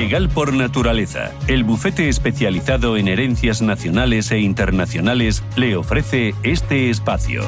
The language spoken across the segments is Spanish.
Legal por Naturaleza, el bufete especializado en herencias nacionales e internacionales, le ofrece este espacio.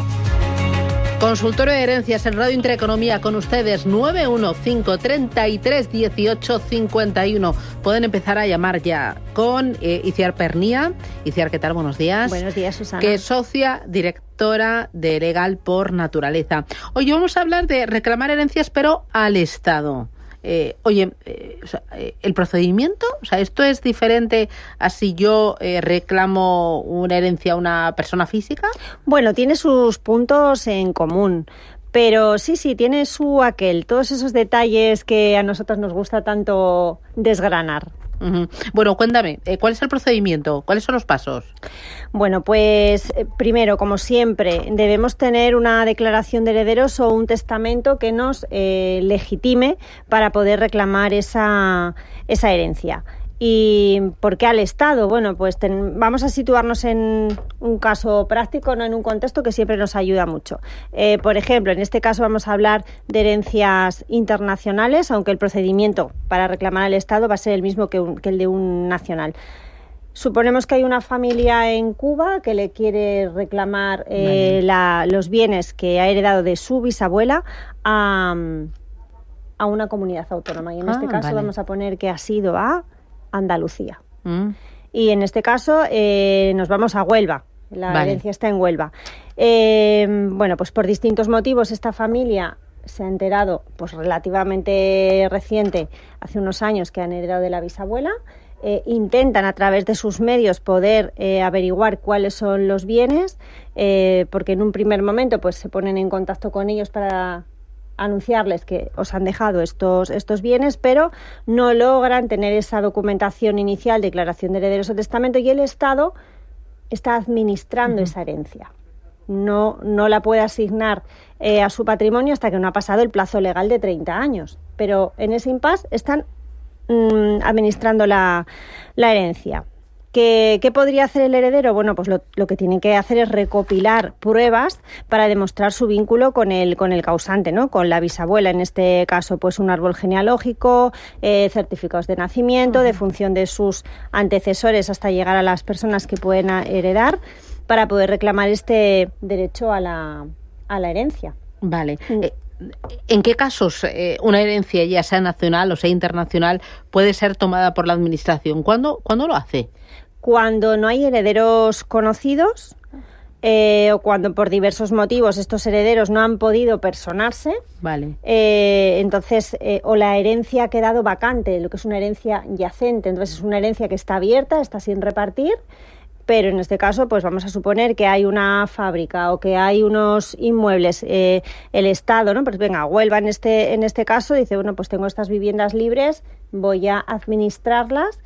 Consultorio de herencias en Radio Intereconomía con ustedes, 915331851. Pueden empezar a llamar ya con Iciar Pernía. Iciar, ¿qué tal? Buenos días. Buenos días, Susana. Que es socia directora de Legal por Naturaleza. Hoy vamos a hablar de reclamar herencias, pero al Estado. El procedimiento, ¿esto es diferente a si yo reclamo una herencia a una persona física? Bueno, tiene sus puntos en común, pero sí, tiene su aquel, todos esos detalles que a nosotros nos gusta tanto desgranar. Uh-huh. Bueno, cuéntame, ¿cuál es el procedimiento? ¿Cuáles son los pasos? Bueno, pues primero, como siempre, debemos tener una declaración de herederos o un testamento que nos legitime para poder reclamar esa herencia. ¿Y por qué al Estado? Bueno, pues vamos a situarnos en un caso práctico, no en un contexto que siempre nos ayuda mucho. Por ejemplo, en este caso vamos a hablar de herencias internacionales, aunque el procedimiento para reclamar al Estado va a ser el mismo que el de un nacional. Suponemos que hay una familia en Cuba que le quiere reclamar los bienes que ha heredado de su bisabuela a una comunidad autónoma. Y en este caso vamos a poner que ha sido a Andalucía. Y en este caso nos vamos a Huelva. La herencia está en Huelva. Bueno, pues por distintos motivos esta familia se ha enterado, pues relativamente reciente, hace unos años, que han heredado de la bisabuela. Intentan a través de sus medios poder averiguar cuáles son los bienes, porque en un primer momento pues se ponen en contacto con ellos para anunciarles que os han dejado estos bienes, pero no logran tener esa documentación inicial, declaración de herederos o testamento, y el Estado está administrando esa herencia. No la puede asignar a su patrimonio hasta que no ha pasado el plazo legal de 30 años. Pero en ese impasse están administrando la herencia. ¿Qué podría hacer el heredero? Bueno, pues lo que tiene que hacer es recopilar pruebas para demostrar su vínculo con el causante, ¿no? Con la bisabuela, en este caso, pues un árbol genealógico, certificados de nacimiento, de función de sus antecesores hasta llegar a las personas que pueden heredar, para poder reclamar este derecho a la herencia. Vale. ¿En qué casos una herencia, ya sea nacional o sea internacional, puede ser tomada por la Administración? ¿Cuándo lo hace? Cuando no hay herederos conocidos o cuando por diversos motivos estos herederos no han podido personarse. Vale. Entonces, o la herencia ha quedado vacante, lo que es una herencia yacente. Entonces es una herencia que está abierta, está sin repartir. Pero en este caso, pues vamos a suponer que hay una fábrica o que hay unos inmuebles, el Estado, ¿no? Pues venga, Huelva en este caso dice, bueno, pues tengo estas viviendas libres, voy a administrarlas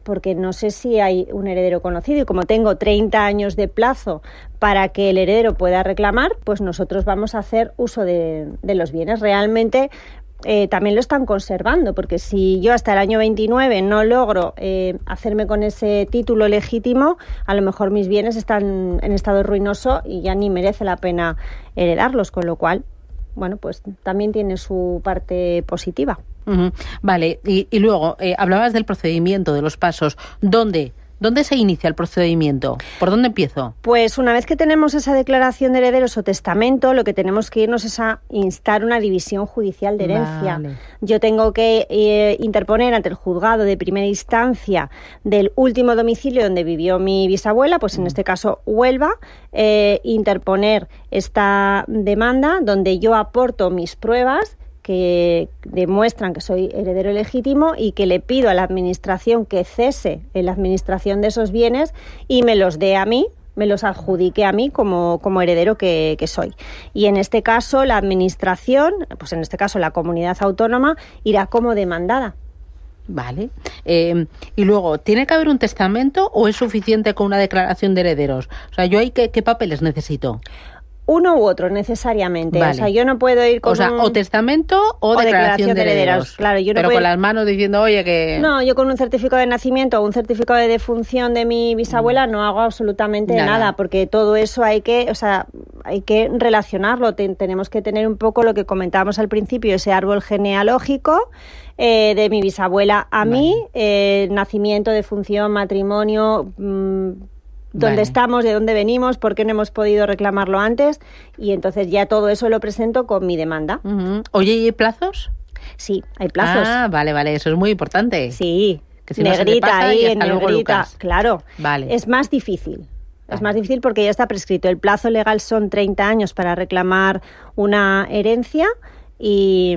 porque no sé si hay un heredero conocido, y como tengo 30 años de plazo para que el heredero pueda reclamar, pues nosotros vamos a hacer uso de los bienes. Realmente también lo están conservando, porque si yo hasta el año 29 no logro hacerme con ese título legítimo, a lo mejor mis bienes están en estado ruinoso y ya ni merece la pena heredarlos, con lo cual, bueno, pues también tiene su parte positiva. Uh-huh. Vale, y luego hablabas del procedimiento, de los pasos. ¿Dónde se inicia el procedimiento? ¿Por dónde empiezo? Pues una vez que tenemos esa declaración de herederos o testamento, lo que tenemos que irnos es a instar una división judicial de herencia. Vale. Yo tengo que interponer ante el juzgado de primera instancia del último domicilio donde vivió mi bisabuela, pues en este caso Huelva, interponer esta demanda donde yo aporto mis pruebas que demuestran que soy heredero legítimo y que le pido a la Administración que cese en la administración de esos bienes y me los dé a mí, me los adjudique a mí como heredero que soy. Y en este caso la Administración, pues en este caso la comunidad autónoma, irá como demandada. Vale. Y luego, ¿tiene que haber un testamento o es suficiente con una declaración de herederos? O sea, ¿yo ahí qué papeles necesito? Uno u otro, necesariamente. Vale. O sea, yo no puedo ir con o testamento o declaración de herederos. Claro, yo no pero puedo con las manos diciendo, oye, que... No, yo con un certificado de nacimiento o un certificado de defunción de mi bisabuela no hago absolutamente nada, porque todo eso hay hay que relacionarlo. Tenemos que tener un poco lo que comentábamos al principio, ese árbol genealógico de mi bisabuela a mí, nacimiento, defunción, matrimonio, dónde estamos, de dónde venimos, por qué no hemos podido reclamarlo antes, y entonces ya todo eso lo presento con mi demanda. Oye, ¿y hay plazos? Sí, hay plazos. Ah, vale, eso es muy importante. Sí, que si negrita no se te pasa, ahí, y en negrita, claro. Vale. Es más difícil. Es más difícil porque ya está prescrito. El plazo legal son 30 años para reclamar una herencia y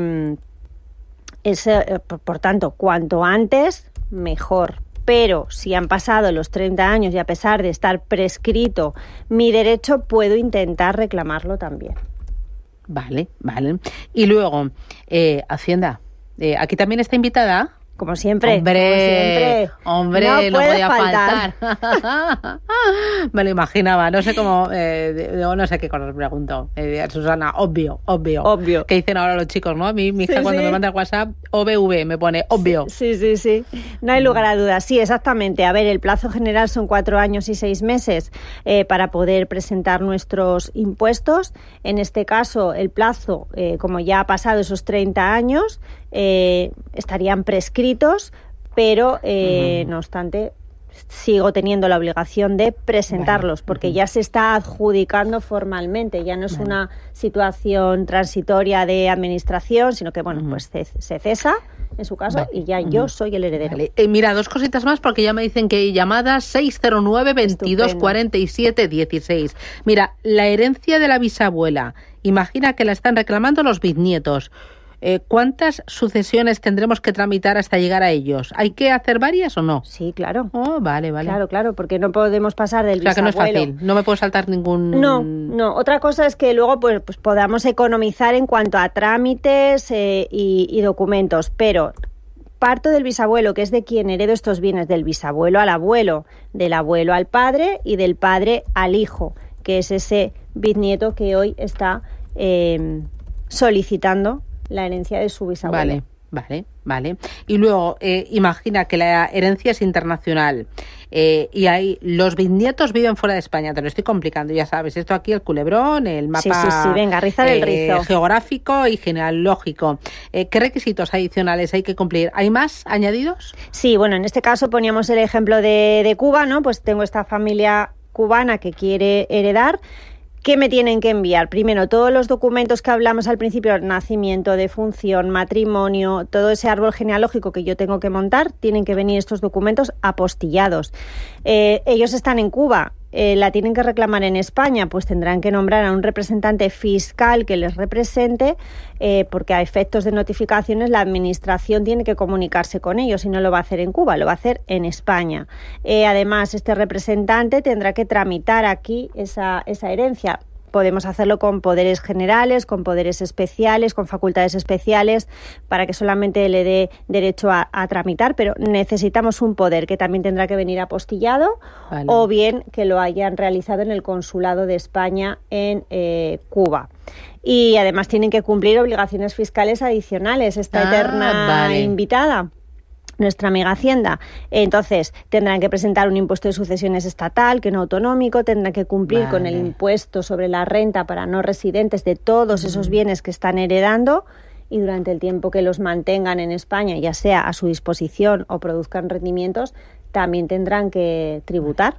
por tanto, cuanto antes, mejor. Pero si han pasado los 30 años y a pesar de estar prescrito mi derecho, puedo intentar reclamarlo también. Vale. Y luego, Hacienda, aquí también está invitada. Como siempre. Hombre, no podía faltar. Me lo imaginaba, no sé cómo, no sé qué cosas pregunto. Susana, obvio. ¿Qué dicen ahora los chicos, no? A mí, mi hija cuando me manda el WhatsApp, OBV, me pone obvio. Sí. No hay lugar a dudas. Sí, exactamente. A ver, el plazo general son 4 años y 6 meses para poder presentar nuestros impuestos. En este caso, el plazo, como ya ha pasado esos 30 años, estarían prescritos, pero no obstante sigo teniendo la obligación de presentarlos porque ya se está adjudicando formalmente, ya no es una situación transitoria de administración, sino que pues se cesa en su caso y ya yo soy el heredero. Vale. Mira, 2 cositas más porque ya me dicen que hay llamadas 609 22 47 16. Mira, la herencia de la bisabuela, imagina que la están reclamando los bisnietos. ¿Cuántas sucesiones tendremos que tramitar hasta llegar a ellos? ¿Hay que hacer varias o no? Sí, claro. Oh, vale. Claro, porque no podemos pasar del bisabuelo. Que no es fácil, no me puedo saltar ningún... No. Otra cosa es que luego pues podamos economizar en cuanto a trámites y documentos, pero parto del bisabuelo, que es de quien heredo estos bienes, del bisabuelo al abuelo, del abuelo al padre y del padre al hijo, que es ese bisnieto que hoy está solicitando la herencia de su bisabuelo. Vale. Y luego, imagina que la herencia es internacional y ahí los bisnietos viven fuera de España. Te lo estoy complicando, ya sabes. Esto aquí, el culebrón, el mapa sí. Venga, rizar el rizo. Geográfico y genealógico. ¿Qué requisitos adicionales hay que cumplir? ¿Hay más añadidos? Sí, bueno, en este caso poníamos el ejemplo de Cuba, ¿no? Pues tengo esta familia cubana que quiere heredar. ¿Qué me tienen que enviar? Primero, todos los documentos que hablamos al principio, nacimiento, defunción, matrimonio, todo ese árbol genealógico que yo tengo que montar, tienen que venir estos documentos apostillados. Ellos están en Cuba, la tienen que reclamar en España, pues tendrán que nombrar a un representante fiscal que les represente, porque a efectos de notificaciones la administración tiene que comunicarse con ellos y no lo va a hacer en Cuba, lo va a hacer en España. Además, este representante tendrá que tramitar aquí esa herencia. Podemos hacerlo con poderes generales, con poderes especiales, con facultades especiales, para que solamente le dé derecho a tramitar, pero necesitamos un poder que también tendrá que venir apostillado, o bien que lo hayan realizado en el Consulado de España en Cuba. Y además tienen que cumplir obligaciones fiscales adicionales, esta eterna invitada. Nuestra amiga Hacienda. Entonces, tendrán que presentar un impuesto de sucesiones estatal, que no autonómico, tendrán que cumplir con el impuesto sobre la renta para no residentes de todos esos bienes que están heredando, y durante el tiempo que los mantengan en España, ya sea a su disposición o produzcan rendimientos, también tendrán que tributar.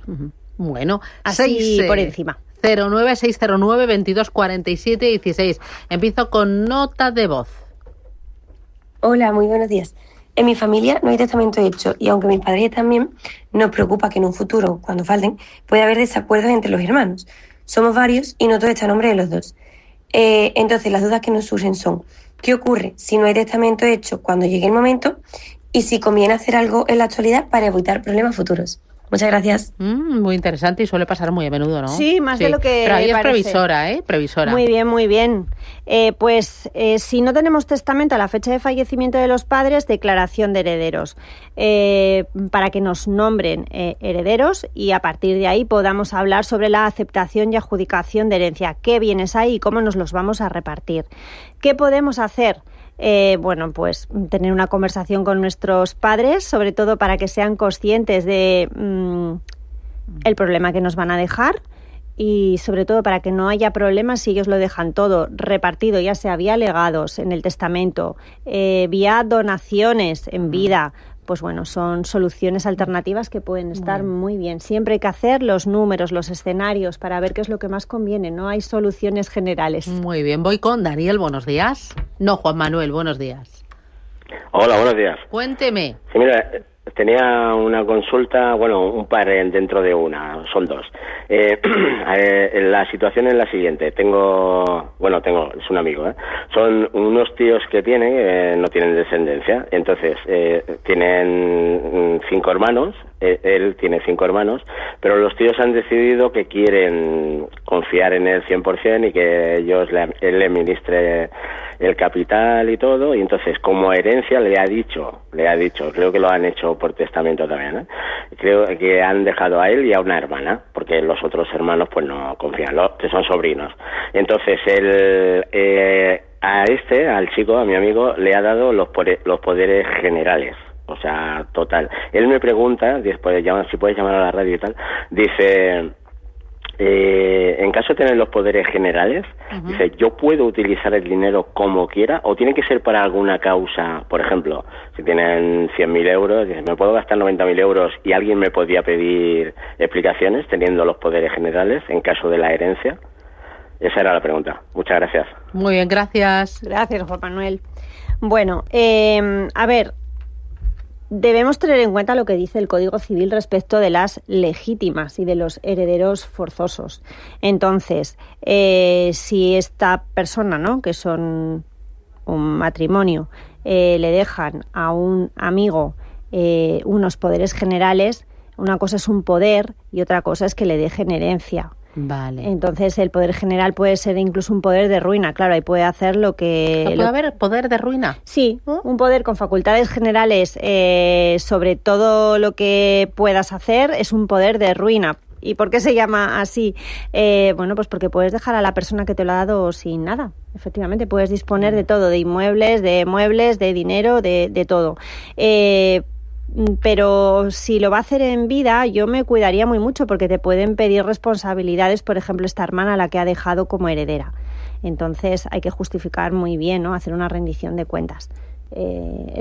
Bueno, así por encima. 09609 22 47 16. Empiezo con nota de voz. Hola, muy buenos días. En mi familia no hay testamento hecho y aunque mis padres también, nos preocupa que en un futuro, cuando falten, pueda haber desacuerdos entre los hermanos. Somos varios y no todo está a nombre de los dos. Entonces las dudas que nos surgen son: ¿qué ocurre si no hay testamento hecho cuando llegue el momento? Y si conviene hacer algo en la actualidad para evitar problemas futuros. Muchas gracias. Muy interesante y suele pasar muy a menudo, ¿no? Sí, más de lo que Pero ahí es parece. Previsora. Muy bien. Si no tenemos testamento a la fecha de fallecimiento de los padres, declaración de herederos, para que nos nombren herederos y a partir de ahí podamos hablar sobre la aceptación y adjudicación de herencia. ¿Qué bienes hay y cómo nos los vamos a repartir? ¿Qué podemos hacer? Pues tener una conversación con nuestros padres, sobre todo para que sean conscientes de el problema que nos van a dejar, y sobre todo para que no haya problemas si ellos lo dejan todo repartido, ya sea vía legados en el testamento, vía donaciones en vida, pues bueno, son soluciones alternativas que pueden estar muy bien. Siempre hay que hacer los números, los escenarios para ver qué es lo que más conviene. No hay soluciones generales. Muy bien, voy con Daniel, buenos días. No, Juan Manuel, buenos días. Hola, buenos días. Cuénteme. Sí, mira, tenía una consulta, bueno, un par dentro de una, son dos. La situación es la siguiente. Es un amigo, son unos tíos que no tienen descendencia. Entonces, tienen 5 hermanos, él tiene 5 hermanos, pero los tíos han decidido que quieren confiar en él 100% y que él le administre el capital y todo, y entonces como herencia le ha dicho, creo que lo han hecho por testamento también, creo que han dejado a él y a una hermana, porque los otros hermanos pues no confían, que son sobrinos. Entonces al chico, a mi amigo, le ha dado los poderes generales, o sea, total. Él me pregunta, después si puedes llamar a la radio y tal, dice... en caso de tener los poderes generales, dice, ¿yo puedo utilizar el dinero como quiera o tiene que ser para alguna causa? Por ejemplo, si tienen 100.000 euros, dice, ¿me puedo gastar 90.000 euros y alguien me podría pedir explicaciones teniendo los poderes generales en caso de la herencia? Esa era la pregunta. Muchas gracias. Muy bien, gracias. Gracias, Juan Manuel. Bueno, a ver... Debemos tener en cuenta lo que dice el Código Civil respecto de las legítimas y de los herederos forzosos. Entonces, si esta persona, ¿no?, que son un matrimonio, le dejan a un amigo unos poderes generales, una cosa es un poder y otra cosa es que le dejen herencia. Vale. Entonces el poder general puede ser incluso un poder de ruina, claro, ahí puede hacer lo que... ¿Puede haber poder de ruina? Sí, un poder con facultades generales sobre todo lo que puedas hacer es un poder de ruina. ¿Y por qué se llama así? Bueno, pues porque puedes dejar a la persona que te lo ha dado sin nada. Efectivamente, puedes disponer de todo, de inmuebles, de muebles, de dinero, de todo. Pero si lo va a hacer en vida, yo me cuidaría muy mucho porque te pueden pedir responsabilidades, por ejemplo, esta hermana a la que ha dejado como heredera. Entonces hay que justificar muy bien, ¿no?, hacer una rendición de cuentas.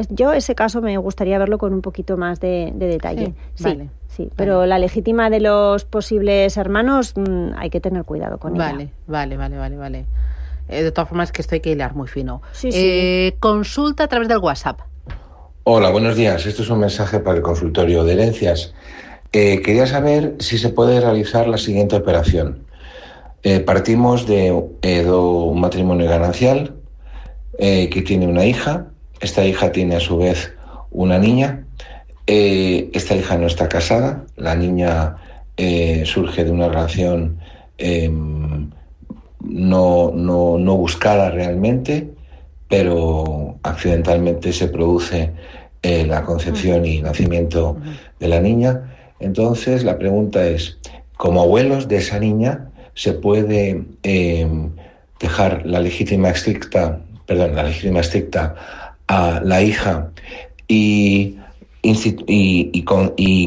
Yo ese caso me gustaría verlo con un poquito más de detalle. Sí, vale. Sí, pero vale. La legítima de los posibles hermanos hay que tener cuidado con ella. Vale. De todas formas, que esto hay que hilar muy fino. Sí. Consulta a través del WhatsApp. Hola, buenos días. Esto es un mensaje para el consultorio de herencias. Quería saber si se puede realizar la siguiente operación. Partimos de un matrimonio ganancial que tiene una hija. Esta hija tiene a su vez una niña. Esta hija no está casada. La niña surge de una relación no buscada realmente, pero accidentalmente se produce la concepción y nacimiento de la niña. Entonces la pregunta es, como abuelos de esa niña, ¿se puede dejar la legítima estricta a la hija y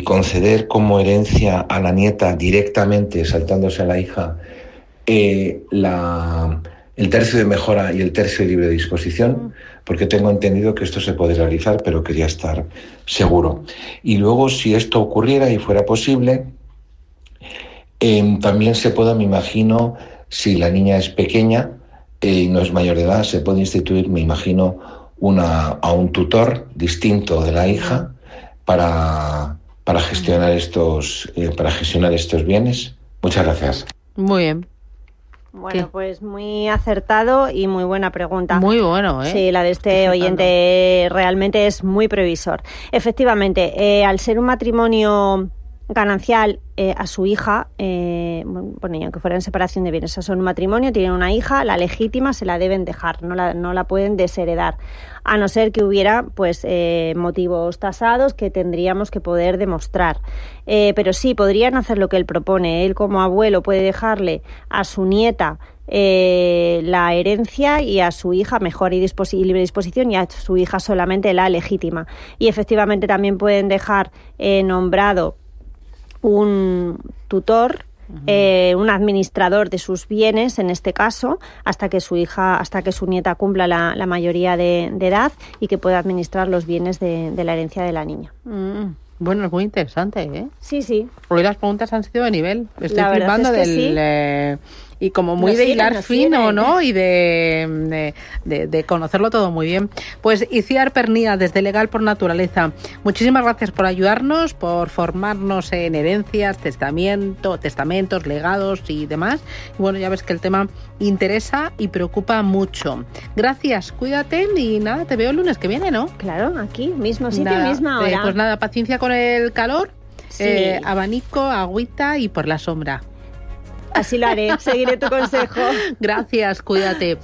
conceder como herencia a la nieta directamente, saltándose a la hija, el tercio de mejora y el tercio de libre disposición? Porque tengo entendido que esto se puede realizar, pero quería estar seguro. Y luego, si esto ocurriera y fuera posible, también se puede, me imagino, si la niña es pequeña y no es mayor de edad, se puede instituir, me imagino, a un tutor distinto de la hija para gestionar estos bienes. Muchas gracias. Muy bien. Bueno, pues muy acertado y muy buena pregunta. Muy bueno, ¿eh? Sí, la de este oyente realmente es muy previsor. Efectivamente, al ser un matrimonio ganancial, a su hija, aunque fuera en separación de bienes, son un matrimonio, tienen una hija, la legítima se la deben dejar, no la pueden desheredar, a no ser que hubiera pues motivos tasados que tendríamos que poder demostrar. Pero sí, podrían hacer lo que él propone. Él como abuelo puede dejarle a su nieta la herencia y a su hija mejor y libre disposición, y a su hija solamente la legítima. Y efectivamente también pueden dejar nombrado un tutor un administrador de sus bienes, en este caso, hasta que su nieta cumpla la mayoría de edad y que pueda administrar los bienes de la herencia de la niña. Bueno, es muy interesante, ¿eh? Sí. Hoy las preguntas han sido de nivel. Estoy La flipando verdad es que del... y como muy nos de siguen, hilar nos fino, siguen. ¿no? Y de conocerlo todo muy bien. Pues Itziar Pernía, desde Legal por Naturaleza, muchísimas gracias por ayudarnos, por formarnos en herencias, testamentos, legados y demás. Y bueno, ya ves que el tema interesa y preocupa mucho. Gracias, cuídate y nada, te veo el lunes que viene, ¿no? Claro, aquí, mismo sitio, Nada, misma hora. pues nada, paciencia con el calor, Sí. abanico, agüita y por la sombra. Así lo haré, seguiré tu consejo. Gracias, cuídate.